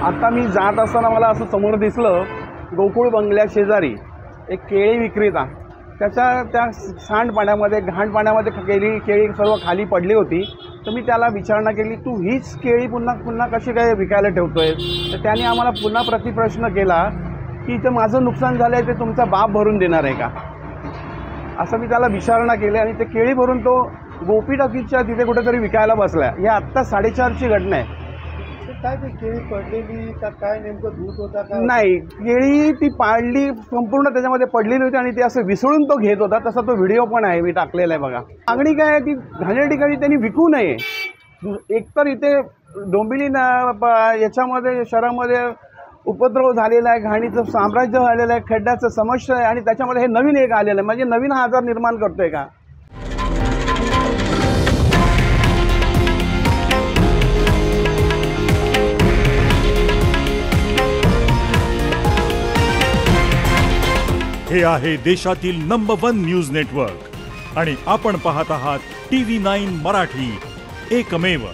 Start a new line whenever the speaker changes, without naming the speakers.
आता मी जात असताना मला असं समोर दिसलं, गोकुळ बंगल्या शेजारी एक केळी विक्रेता, त्या सांडपाण्यामध्ये घाण पाण्यामध्ये केळी सर्व खाली पडली होती. तर मी त्याला विचारणा केली, तू हीच केळी पुन्हा पुन्हा कशी काय विकायला ठेवतोय? तर त्याने आम्हाला पुन्हा प्रतिप्रश्न केला की इथं माझं नुकसान झालं आहे ते तुमचा बाप भरून देणार आहे का, असं मी त्याला विचारणा केली. आणि ते केळी भरून तो गोपी टॉकीजच्या तिथे कुठेतरी विकायला बसला. हे आत्ता 4:30ची घटना आहे.
काय ते केळी पडलेली का काय, नेमकं दूध होता का?
नाही, केळी ती पाडली संपूर्ण त्याच्यामध्ये पडलेली होती आणि ते असं विसळून तो घेत होता. तसा तो व्हिडिओ पण आहे, मी टाकलेला आहे बघा. मागणी काय आहे की घाणेरडी ठिकाणी त्यांनी विकू नये. एकतर इथे डोंबिवली याच्यामध्ये शहरामध्ये उपद्रव झालेला आहे, घाणीचं साम्राज्य झालेलं आहे, खड्ड्याचं समस्या आहे आणि त्याच्यामध्ये हे नवीन एक आलेलं आहे. म्हणजे नवीन हा आजार निर्माण करतोय का?
हे आहे देशातील नंबर 1 न्यूज नेटवर्क आणि आपण पाहत आहात TV9 मराठी, एकमेव.